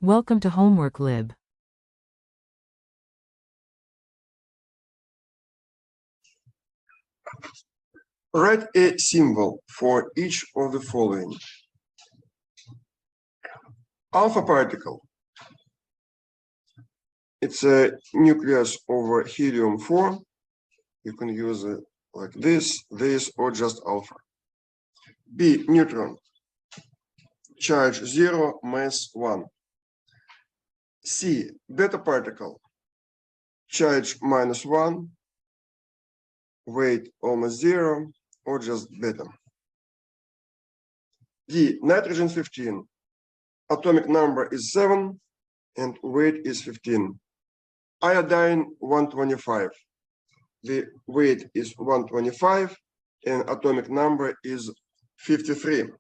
Welcome to Homework Lib. Write a symbol for each of the following. Alpha particle. It's a nucleus over helium-4. You can use it like this, or just alpha. B, neutron. Charge 0, mass 1. C, beta particle. Charge -1, weight almost 0, or just beta. D, nitrogen 15. Atomic number is 7 and weight is 15. Iodine 125. The weight is 125 and atomic number is 53.